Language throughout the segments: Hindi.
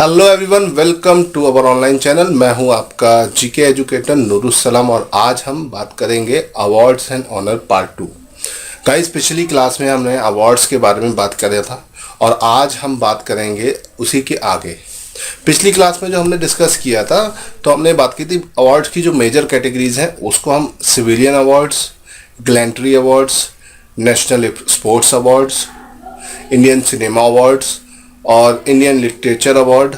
Hello everyone, welcome to our online channel. मैं हूं आपका जीके एजुकेटर नूरुसलाम और आज हम बात करेंगे awards and honour part 2। Guys, पिछली क्लास में हमने अवार्ड्स के बारे में बात किया था और आज हम बात करेंगे उसी के आगे। पिछली क्लास में जो हमने डिस्कस किया था तो हमने बात की थी अवार्ड्स की जो मेजर कैटेगरीज हैं उसको हम civilian awards, gallantry awards, national sports awards, Indian cinema awards और इंडियन लिटरेचर अवार्ड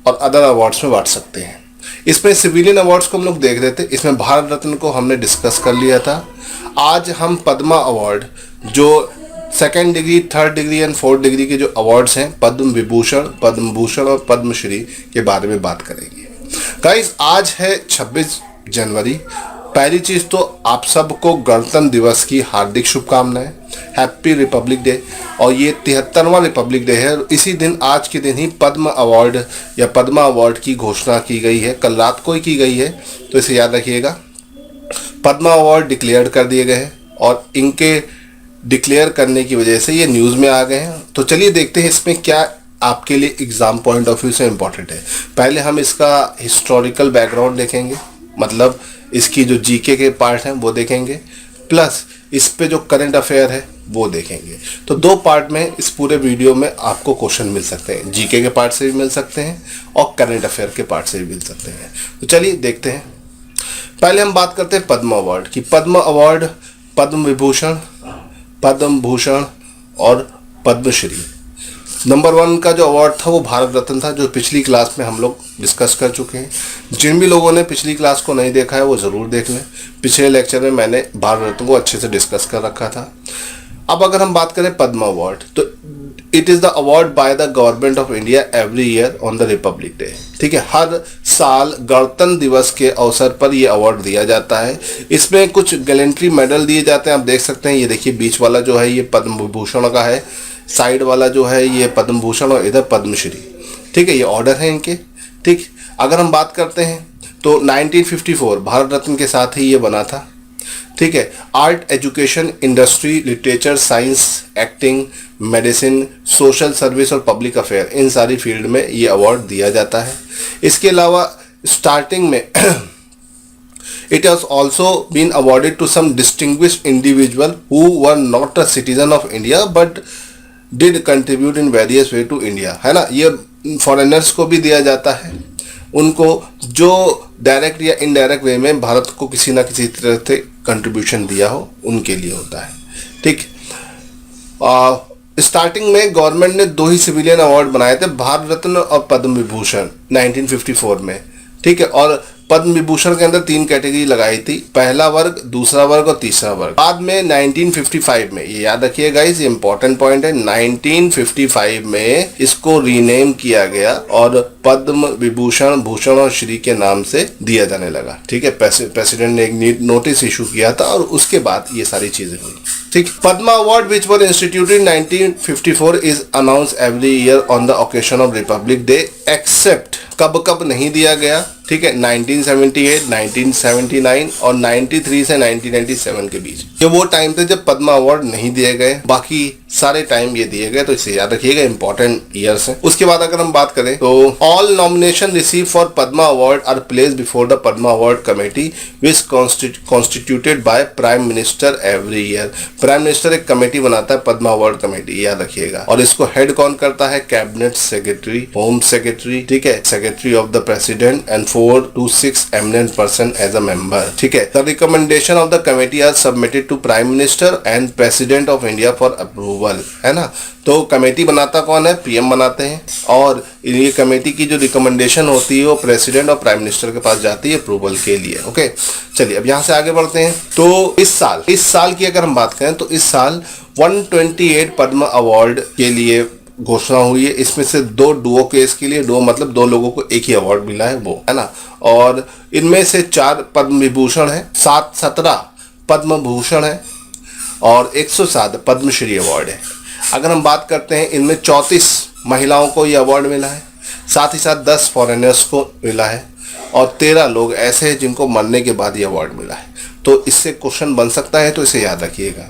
और अदर अवार्ड्स में बांट सकते हैं। इसमें सिविलियन अवार्ड्स को हम लोग देख रहे थे, इसमें भारत रत्न को हमने डिस्कस कर लिया था। आज हम पद्मा अवार्ड जो second degree, third degree and fourth degree के जो अवार्ड्स हैं, पद्म विभूषण, पद्म भूषण और पद्मश्री के बारे में बात करेंगे। गाइस, आज है 26 जनवरी। पहली चीज़ तो आप सबको गणतंत्र दिवस की हार्दिक शुभकामनाएं, हैप्पी रिपब्लिक डे। और ये 73वां रिपब्लिक डे है और इसी दिन, आज के दिन ही पद्म अवार्ड या पद्मा अवार्ड की घोषणा की गई है। कल रात को ही की गई है, तो इसे याद रखिएगा। पद्मा अवार्ड डिक्लेयर कर दिए गए हैं और इनके डिक्लेयर करने की वजह से ये न्यूज़ में आ गए हैं। तो चलिए देखते हैं इसमें क्या आपके लिए एग्ज़ाम पॉइंट ऑफ व्यू से इम्पोर्टेंट है। पहले हम इसका हिस्टोरिकल बैकग्राउंड देखेंगे, मतलब इसकी जो जीके के पार्ट हैं वो देखेंगे, प्लस इस पे जो करंट अफेयर है वो देखेंगे। तो दो पार्ट में इस पूरे वीडियो में आपको क्वेश्चन मिल सकते हैं। जीके के पार्ट से भी मिल सकते हैं और करंट अफेयर के पार्ट से भी मिल सकते हैं। तो चलिए देखते हैं। पहले हम बात करते हैं पद्म अवार्ड की। पद्म अवार्ड पद्म विभूषण, पद्म भूषण और पद्मश्री। नंबर 1 का जो अवार्ड था वो भारत रत्न था, जो पिछली क्लास में हम लोग डिस्कस कर चुके हैं। जिन भी लोगों ने पिछली क्लास को नहीं देखा है वो ज़रूर देख लें। पिछले लेक्चर में मैंने भारत रत्न को अच्छे से डिस्कस कर रखा था। अब अगर हम बात करें पद्म अवार्ड, तो it is the award by the government of India every year on the Republic day. ठीक है, हर साल गणतंत्र दिवस के अवसर पर ये अवार्ड दिया जाता है। इसमें कुछ गैलेंट्री मेडल दिए जाते हैं, आप देख सकते हैं। ये देखिए, बीच वाला जो है ये पद्म विभूषण का है, साइड वाला जो है ये पद्म भूषण और इधर पद्मश्री। ठीक है, ये ऑर्डर है इनके। ठीक, अगर हम बात करते हैं तो 1954 भारत रत्न के साथ ही ये बना था। ठीक है, art, education, industry, literature, science, acting, medicine, social service और पब्लिक अफेयर, इन सारी फील्ड में ये अवार्ड दिया जाता है। इसके अलावा स्टार्टिंग में it has also been awarded to some distinguished individual who were not a citizen of India but did contribute in various way to India, है ना। ये फॉरेनर्स को भी दिया जाता है, उनको जो डायरेक्ट या इनडायरेक्ट वे में भारत को किसी ना किसी तरह से कंट्रीब्यूशन दिया हो, उनके लिए होता है। ठीक, स्टार्टिंग में गवर्नमेंट ने 2 ही सिविलियन अवार्ड बनाए थे, भारत रत्न और पद्म विभूषण 1954 में। ठीक है, और पद्म विभूषण के अंदर 3 कैटेगरी लगाई थी, पहला वर्ग, दूसरा वर्ग और तीसरा वर्ग। बाद में 1955 में, ये याद रखिएगा, ये इंपॉर्टेंट पॉइंट है, 1955 में इसको रीनेम किया गया और पद्म विभूषण, भूषण और श्री के नाम से दिया जाने लगा। ठीक है, प्रेसिडेंट ने एक नोटिस इशू किया था और उसके बाद ये सारी चीजें हुई। ठीक, Padma award which were instituted 1954 is announce every year on the occasion of Republic Day except, कब कब नहीं दिया गया। ठीक है, 1978, 1979 और 93 से 1997 के बीच ये वो टाइम थे जब पद्मा अवार्ड नहीं दिए गए, बाकी सारे टाइम ये दिए गए। तो इसे याद रखिएगा, इंपॉर्टेंट ईयर्स हैं। उसके बाद अगर हम बात करें तो all nomination receive for Padma award are placed before the Padma award committee which constituted by prime minister every year. Prime minister एक कमेटी बनाता है, पद्मा अवार्ड कमेटी, याद रखिएगा। और इसको हेड कौन करता है? कैबिनेट सेक्रेटरी, होम सेक्रेटरी, ठीक है, secretary of the president and 4 to 6 eminent person as a member। ठीक है, the recommendation of the committee are submitted to Prime Minister and President of India for approval, है ना। तो कमेटी बनाता कौन है? पीएम बनाते हैं और ये कमेटी की जो रिकमेंडेशन होती है वो प्रेसिडेंट और प्राइम मिनिस्टर के पास जाती है अप्रूवल के लिए। ओके, चलिए अब यहाँ से आगे बढ़ते हैं। तो इस साल की अगर हम बात करें तो इस साल 128 पद्म अवार्ड के लिए घोषणा हुई है। इसमें से 2 डुओ केस के लिए, 2 मतलब 2 लोगों को एक ही अवार्ड मिला है, वो है ना। और इनमें से 4 पद्म विभूषण है, 17 पद्म भूषण है और 107 पद्मश्री अवार्ड है। अगर हम बात करते हैं, इनमें 34 महिलाओं को ये अवार्ड मिला है, साथ ही साथ 10 फॉरेनर्स को मिला है और 13 लोग ऐसे हैं जिनको मरने के बाद ये अवार्ड मिला है। तो इससे क्वेश्चन बन सकता है, तो इसे याद रखिएगा।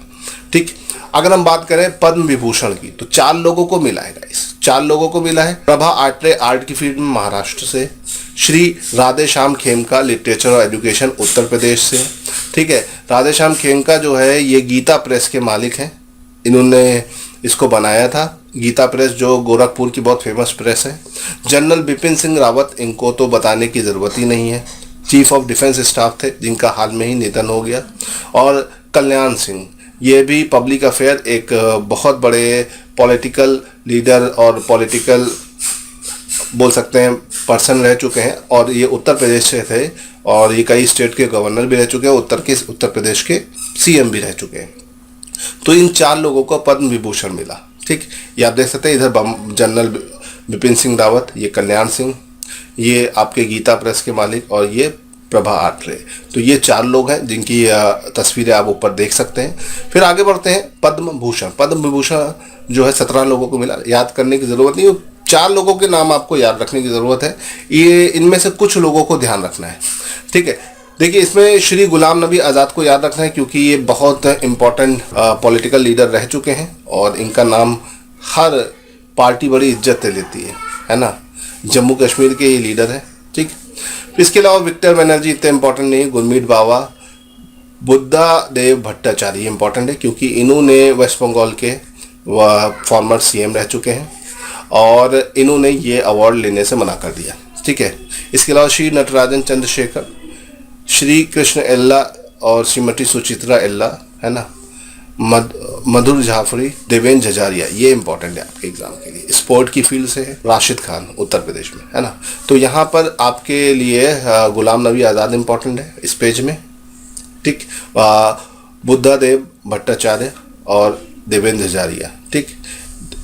ठीक, अगर हम बात करें पद्म विभूषण की तो 4 लोगों को मिला है गाइस, 4 लोगों को मिला है। प्रभा आत्रे आर्ट की फील्ड में महाराष्ट्र से, श्री राधेश्याम खेमका लिटरेचर और एजुकेशन उत्तर प्रदेश से। ठीक है, राधेश्याम खेमका जो है ये गीता प्रेस के मालिक हैं, इन्होंने इसको बनाया था, गीता प्रेस जो गोरखपुर की बहुत फेमस प्रेस है। जनरल बिपिन सिंह रावत, इनको तो बताने की ज़रूरत ही नहीं है, चीफ ऑफ डिफेंस स्टाफ थे जिनका हाल में ही निधन हो गया। और कल्याण सिंह, ये भी पब्लिक अफेयर एक बहुत बड़े पॉलिटिकल लीडर और पॉलिटिकल बोल सकते हैं पर्सन रह चुके हैं, और ये उत्तर प्रदेश से थे और ये कई स्टेट के गवर्नर भी रह चुके हैं, उत्तर प्रदेश के सीएम भी रह चुके हैं। तो इन 4 लोगों को पद्म विभूषण मिला। ठीक, ये आप देख सकते हैं, इधर जनरल बिपिन सिंह रावत, ये कल्याण सिंह, ये आपके गीता प्रेस के मालिक, और ये प्रभा आत्रे। तो ये 4 लोग हैं जिनकी तस्वीरें आप ऊपर देख सकते हैं। फिर आगे बढ़ते हैं पद्म भूषण। पद्म विभूषण जो है 17 लोगों को मिला, याद करने की ज़रूरत नहीं, 4 लोगों के नाम आपको याद रखने की ज़रूरत है। ये इनमें से कुछ लोगों को ध्यान रखना है। ठीक है, देखिए इसमें श्री गुलाम नबी आज़ाद को याद रखना है क्योंकि ये बहुत इम्पोर्टेंट पॉलिटिकल लीडर रह चुके हैं और इनका नाम हर पार्टी बड़ी इज्जत लेती है ना। जम्मू कश्मीर के ये लीडर हैं। ठीक, इसके अलावा विक्टर बनर्जी इतने इंपॉर्टेंट नहीं है। गुरमीत बावा, बुद्धा देव भट्टाचार्य इंपॉर्टेंट है क्योंकि इन्होंने वेस्ट बंगाल के फॉर्मर सीएम रह चुके हैं और इन्होंने ये अवार्ड लेने से मना कर दिया। ठीक है, इसके अलावा श्री नटराजन चंद्रशेखर, श्री कृष्ण एल्ला और श्रीमती सुचित्रा एल्ला, है ना, मधुर जाफरी, देवेंद्र झझारिया, ये इंपॉर्टेंट है आपके एग्जाम के लिए। स्पोर्ट की फील्ड से है राशिद खान उत्तर प्रदेश में, है ना। तो यहाँ पर आपके लिए गुलाम नबी आज़ाद इंपॉर्टेंट है इस पेज में। ठीक, बुद्धा देव भट्टाचार्य और देवेंद्र झझारिया, ठीक,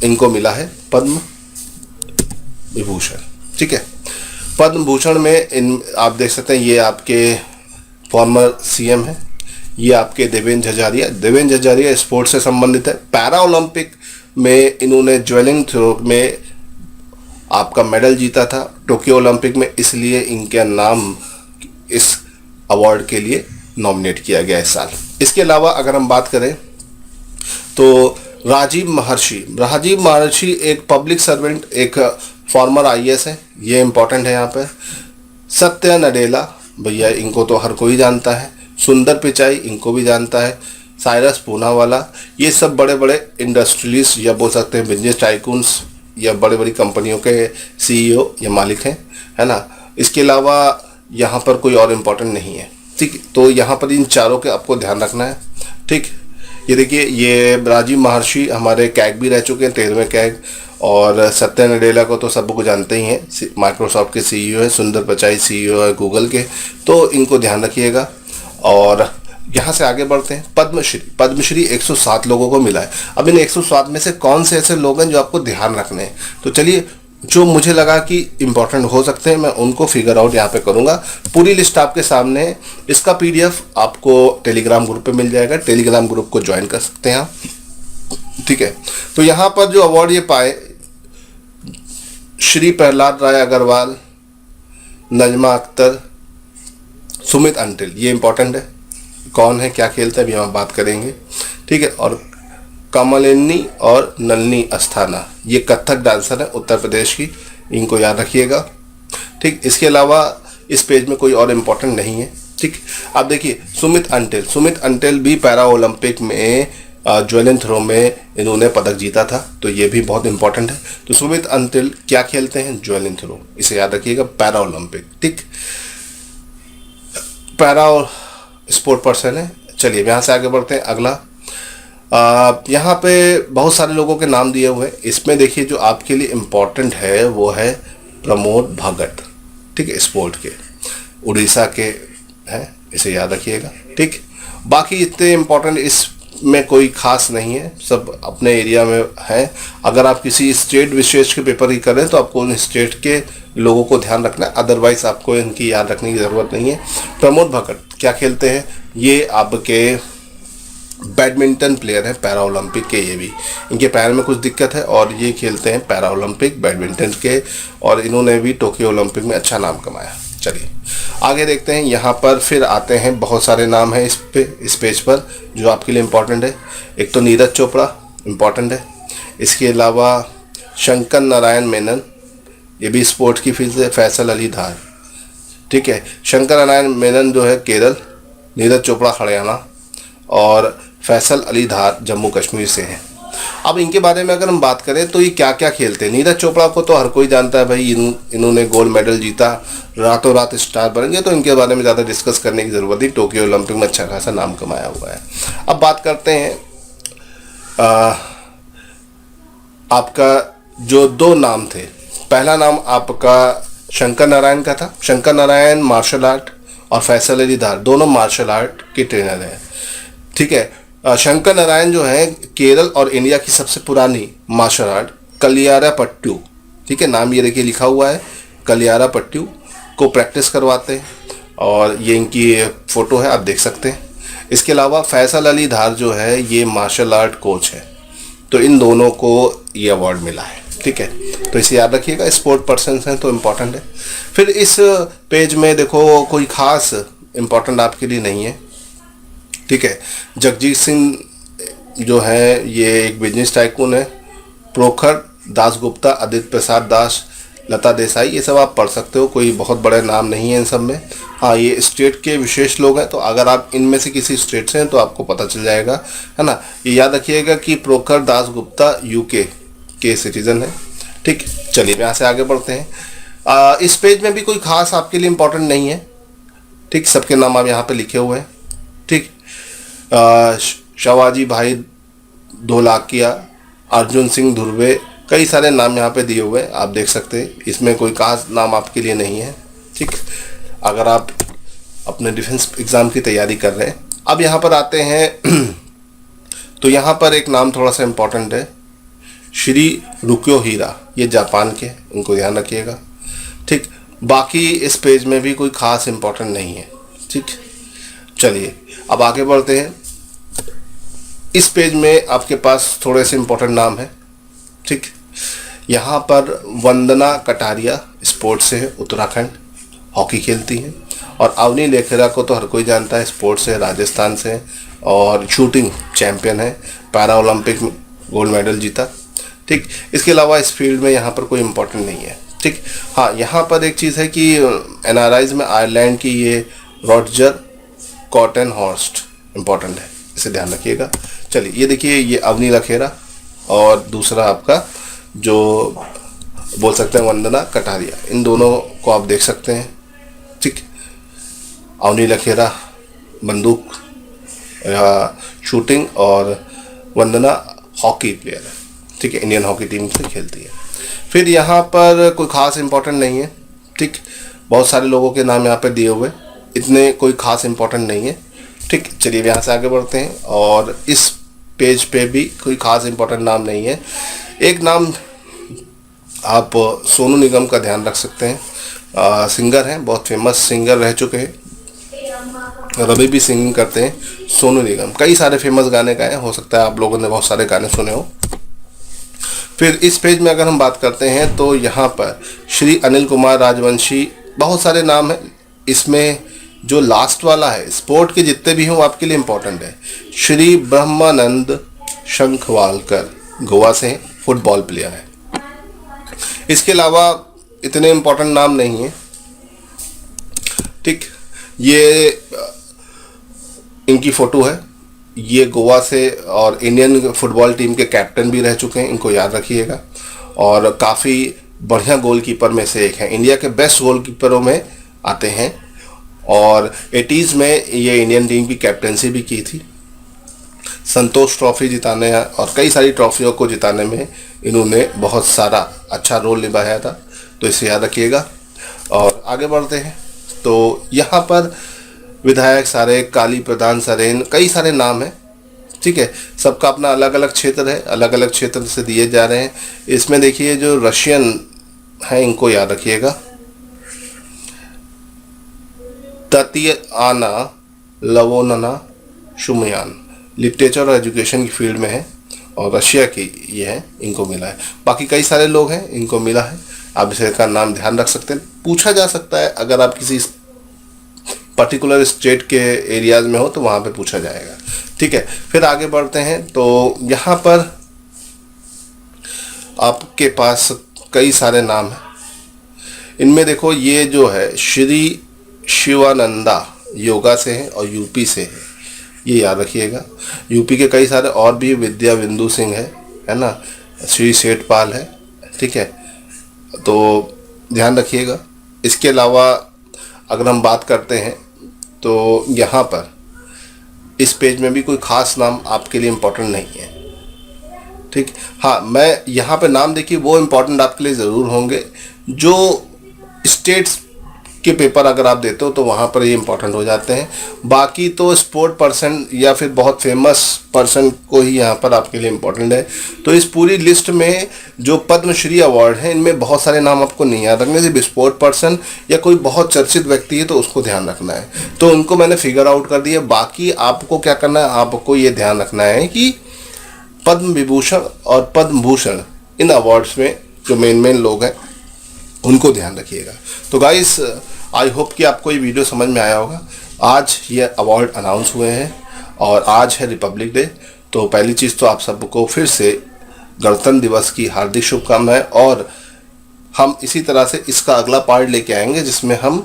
इनको मिला है पद्म विभूषण। ठीक है, पद्म भूषण में इन आप देख सकते हैं ये आपके फॉर्मर सीएम है, ये आपके देवेंद्र झझारिया। देवेंद्र झझारिया स्पोर्ट्स से संबंधित है। पैरा ओलंपिक में इन्होंने ज्वेलिंग थ्रो में आपका मेडल जीता था टोक्यो ओलंपिक में, इसलिए इनका नाम इस अवार्ड के लिए नॉमिनेट किया गया इस साल। इसके अलावा अगर हम बात करें तो राजीव महर्षि एक पब्लिक सर्वेंट, एक फॉर्मर आईएएस है, ये इंपॉर्टेंट है यहाँ पर। सत्य नडेला भैया, इनको तो हर कोई जानता है। सुंदर पिचाई, इनको भी जानता है। साइरस पूनावाला, ये सब बड़े बड़े इंडस्ट्रियलिस्ट या बोल सकते हैं बिजनेस टाइकून्स या बड़ी बड़ी कंपनियों के सीईओ या मालिक हैं, है ना। इसके अलावा यहाँ पर कोई और इम्पोर्टेंट नहीं है। ठीक, तो यहाँ पर इन चारों के आपको ध्यान रखना है। ठीक, ये देखिए, ये राजीव महर्षि हमारे कैग भी रह चुके हैं, 13वें कैग, और सत्य नडेला को तो सब को जानते ही हैं, माइक्रोसॉफ्ट के सीईओ है। सुंदर पिचाई सीईओ है गूगल के, तो इनको ध्यान रखिएगा। और यहाँ से आगे बढ़ते हैं। पद्मश्री 107 लोगों को मिला है। अब इन 107 में से कौन से ऐसे लोग हैं जो आपको ध्यान रखने हैं, तो चलिए जो मुझे लगा कि इम्पोर्टेंट हो सकते हैं मैं उनको फिगर आउट यहाँ पे करूँगा। पूरी लिस्ट आपके सामने है। इसका पीडीएफ आपको टेलीग्राम ग्रुप पे मिल जाएगा, टेलीग्राम ग्रुप को ज्वाइन कर सकते हैं आप। ठीक है, तो यहाँ पर जो अवार्ड ये पाए, श्री प्रहलाद राय अग्रवाल, नजमा अख्तर, सुमित अंटिल, ये इंपॉर्टेंट है। कौन है, क्या खेलते हैं, अभी हम बात करेंगे। ठीक है, और कमलिनी और नलिनी अस्थाना, ये कथक डांसर है उत्तर प्रदेश की, इनको याद रखिएगा। ठीक, इसके अलावा इस पेज में कोई और इम्पोर्टेंट नहीं है। ठीक, अब देखिए सुमित अंटिल भी पैरा ओलंपिक में ज्वेलिंग थ्रो में इन्होंने पदक जीता था, तो ये भी बहुत इंपॉर्टेंट है। तो सुमित अंटिल क्या खेलते हैं, ज्वेलिंग थ्रो, इसे याद रखिएगा, पैरा ओलंपिक। ठीक, पैरा स्पोर्ट पर्सन है। चलिए यहाँ से आगे बढ़ते हैं। अगला यहाँ पे बहुत सारे लोगों के नाम दिए हुए हैं। इसमें देखिए जो आपके लिए इम्पोर्टेंट है वो है प्रमोद भगत। ठीक है, स्पोर्ट के उड़ीसा के हैं, इसे याद रखिएगा। ठीक, बाकी इतने इम्पोर्टेंट इसमें कोई खास नहीं है, सब अपने एरिया में है। अगर आप किसी स्टेट विशेष के पेपर ही करें तो आपको उन स्टेट के लोगों को ध्यान रखना है, अदरवाइज आपको इनकी याद रखने की ज़रूरत नहीं है। प्रमोद भगत क्या खेलते हैं, ये आपके बैडमिंटन प्लेयर हैं पैरा ओलंपिक के। ये भी इनके पैर में कुछ दिक्कत है और ये खेलते हैं पैरा ओलंपिक बैडमिंटन के, और इन्होंने भी टोक्यो ओलंपिक में अच्छा नाम कमाया। चलिए आगे देखते हैं, यहाँ पर फिर आते हैं, बहुत सारे नाम हैं इस पेज पर जो आपके लिए इम्पोर्टेंट है। एक तो नीरज चोपड़ा इम्पोर्टेंट है, इसके अलावा शंकर नारायण मेनन, ये भी स्पोर्ट्स की फील्ड से। फैसल अली धार, ठीक है। शंकर नारायण मेनन जो है केरल, नीरज चोपड़ा हरियाणा और फैसल अली धार जम्मू कश्मीर से हैं। अब इनके बारे में अगर हम बात करें तो ये क्या क्या खेलते हैं। नीरज चोपड़ा को तो हर कोई जानता है भाई, इन्होंने गोल्ड मेडल जीता, रातों रात स्टार बन गए, तो इनके बारे में ज़्यादा डिस्कस करने की ज़रूरत नहीं। टोक्यो ओलंपिक में अच्छा खासा नाम कमाया हुआ है। अब बात करते हैं आपका जो दो नाम थे। पहला नाम आपका शंकर नारायण का था। शंकर नारायण मार्शल आर्ट और फैसल अली धार दोनों मार्शल आर्ट के ट्रेनर हैं, ठीक है। शंकर नारायण जो है केरल और इंडिया की सबसे पुरानी मार्शल आर्ट कलियारापट्टू, ठीक है, नाम ये देखिए लिखा हुआ है, कलियारापट्टू को प्रैक्टिस करवाते हैं और ये इनकी फ़ोटो है, आप देख सकते हैं। इसके अलावा फैसल अली धार जो है ये मार्शल आर्ट कोच है। तो इन दोनों को ये अवार्ड मिला है, ठीक है। तो इसे याद रखिएगा, स्पोर्ट पर्सन हैं तो इम्पोर्टेंट है। फिर इस पेज में देखो कोई ख़ास इम्पोर्टेंट आपके लिए नहीं है, ठीक है। जगजीत सिंह जो है ये एक बिजनेस टाइकून है। प्रोखर दास गुप्ता, आदित्य प्रसाद दास, लता देसाई, ये सब आप पढ़ सकते हो, कोई बहुत बड़े नाम नहीं है इन सब में। हाँ, ये स्टेट के विशेष लोग हैं, तो अगर आप इनमें से किसी स्टेट से हैं तो आपको पता चल जाएगा, है ना। ये याद रखिएगा कि प्रोखर दास गुप्ता यूके के सिटीज़न है, ठीक। चलिए यहाँ से आगे बढ़ते हैं। इस पेज में भी कोई खास आपके लिए इम्पोर्टेंट नहीं है, ठीक। सबके नाम आप यहाँ पे लिखे हुए हैं, ठीक। शिवाजी भाई ढोलाकिया, अर्जुन सिंह धुर्वे, कई सारे नाम यहाँ पे दिए हुए हैं, आप देख सकते हैं। इसमें कोई खास नाम आपके लिए नहीं है, ठीक। अगर आप अपने डिफेंस एग्ज़ाम की तैयारी कर रहे हैं। अब यहाँ पर आते हैं तो यहाँ पर एक नाम थोड़ा सा इम्पोर्टेंट है, श्री रुक्यो हीरा, ये जापान के, इनको ध्यान रखिएगा, ठीक। बाकी इस पेज में भी कोई खास इम्पोर्टेंट नहीं है, ठीक। चलिए अब आगे बढ़ते हैं। इस पेज में आपके पास थोड़े से इम्पोर्टेंट नाम हैं, ठीक। यहाँ पर वंदना कटारिया स्पोर्ट्स से है, उत्तराखंड, हॉकी खेलती हैं। और अवनी लेखेरा को तो हर कोई जानता है, स्पोर्ट्स से, राजस्थान से, और शूटिंग चैम्पियन है, पैरा ओलंपिक में गोल्ड मेडल जीता, ठीक। इसके अलावा इस फील्ड में यहाँ पर कोई इम्पोर्टेंट नहीं है, ठीक। हाँ, यहाँ पर एक चीज़ है कि एनआरआईज में आयरलैंड की ये रॉजर कॉटन हॉर्स्ट इम्पोर्टेंट है, इसे ध्यान रखिएगा। चलिए ये देखिए, ये अवनी लखेरा और दूसरा आपका जो बोल सकते हैं वंदना कटारिया, इन दोनों को आप देख सकते हैं, ठीक। अवनी लखेरा बंदूक शूटिंग और वंदना हॉकी प्लेयर है, ठीक है, इंडियन हॉकी टीम से खेलती है। फिर यहाँ पर कोई ख़ास इम्पोर्टेंट नहीं है, ठीक। बहुत सारे लोगों के नाम यहाँ पर दिए हुए, इतने कोई ख़ास इम्पोर्टेंट नहीं है, ठीक। चलिए यहाँ से आगे बढ़ते हैं। और इस पेज पे भी कोई ख़ास इम्पोर्टेंट नाम नहीं है। एक नाम आप सोनू निगम का ध्यान रख सकते हैं, सिंगर हैं, बहुत फेमस सिंगर रह चुके हैं, अभी भी सिंगिंग करते हैं। सोनू निगम कई सारे फेमस गाने गाए, हो सकता है आप लोगों ने बहुत सारे गाने सुने हो। फिर इस पेज में अगर हम बात करते हैं तो यहाँ पर श्री अनिल कुमार राजवंशी, बहुत सारे नाम हैं। इसमें जो लास्ट वाला है, स्पोर्ट के जितने भी हों आपके लिए इम्पोर्टेंट है। श्री ब्रह्मानंद शंखवालकर गोवा से हैं, फुटबॉल प्लेयर है। इसके अलावा इतने इम्पोर्टेंट नाम नहीं है, ठीक। ये इनकी फ़ोटो है, ये गोवा से और इंडियन फुटबॉल टीम के कैप्टन भी रह चुके हैं, इनको याद रखिएगा। और काफ़ी बढ़िया गोलकीपर में से एक हैं, इंडिया के बेस्ट गोलकीपरों में आते हैं। और 80s में ये इंडियन टीम की कैप्टनसी भी की थी, संतोष ट्रॉफी जिताने और कई सारी ट्रॉफियों को जिताने में इन्होंने बहुत सारा अच्छा रोल निभाया था, तो इसे याद रखिएगा। और आगे बढ़ते हैं तो यहाँ पर विधायक सारे, काली प्रधान सरेन, कई सारे नाम हैं, ठीक है। सबका अपना अलग अलग क्षेत्र है, अलग अलग क्षेत्र से दिए जा रहे हैं। इसमें देखिए जो रशियन हैं इनको याद रखिएगा, ततियाना लवोनना शुमयान, लिटरेचर और एजुकेशन की फील्ड में है और रशिया की ये है, इनको मिला है। बाकी कई सारे लोग हैं, इनको मिला है, आप इसे का नाम ध्यान रख सकते हैं। पूछा जा सकता है अगर आप किसी पर्टिकुलर स्टेट के एरियाज में हो तो वहाँ पे पूछा जाएगा। ठीक है, फिर आगे बढ़ते हैं। तो यहाँ पर आपके पास कई सारे नाम हैं। इनमें देखो, ये जो है श्री शिवानंदा योगा से है और यूपी से है, ये याद रखिएगा। यूपी के कई सारे और भी, विद्या बिंदु सिंह है ना, श्री सेठपाल है। ठीक है, तो ध्यान रखिएगा। इसके अलावा अगर हम बात करते हैं तो यहाँ पर इस पेज में भी कोई ख़ास नाम आपके लिए इम्पोर्टेंट नहीं है। ठीक, हाँ, मैं यहाँ पे नाम देखिए वो इम्पोर्टेंट आपके लिए ज़रूर होंगे। जो स्टेट्स के पेपर अगर आप देते हो तो वहाँ पर ये इम्पोर्टेंट हो जाते हैं। बाकी तो स्पोर्ट पर्सन या फिर बहुत फेमस पर्सन को ही यहाँ पर आपके लिए इम्पोर्टेंट है। तो इस पूरी लिस्ट में जो पद्मश्री अवार्ड है, इनमें बहुत सारे नाम आपको नहीं याद रखने। सिर्फ स्पोर्ट पर्सन या कोई बहुत चर्चित व्यक्ति है तो उसको ध्यान रखना है, तो उनको मैंने फिगर आउट कर दिया। बाकी आपको क्या करना है, आपको ये ध्यान रखना है कि पद्म विभूषण और पद्म भूषण, इन अवार्ड्स में जो मेन लोग हैं उनको ध्यान रखिएगा। तो गाइस, आई होप कि आपको ये वीडियो समझ में आया होगा। आज ये अवार्ड अनाउंस हुए हैं और आज है रिपब्लिक डे। तो पहली चीज़ तो आप सबको फिर से गणतंत्र दिवस की हार्दिक शुभकामनाएं, और हम इसी तरह से इसका अगला पार्ट लेके आएंगे जिसमें हम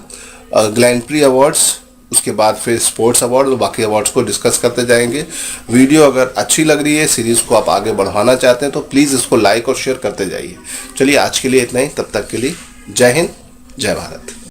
ग्रैंड प्री अवार्ड्स, उसके बाद फिर स्पोर्ट्स अवार्ड और बाकी अवार्ड्स को डिस्कस करते जाएंगे। वीडियो अगर अच्छी लग रही है, सीरीज़ को आप आगे बढ़ाना चाहते हैं तो प्लीज़ इसको लाइक और शेयर करते जाइए। चलिए, आज के लिए इतना ही। तब तक के लिए जय हिंद, जय भारत।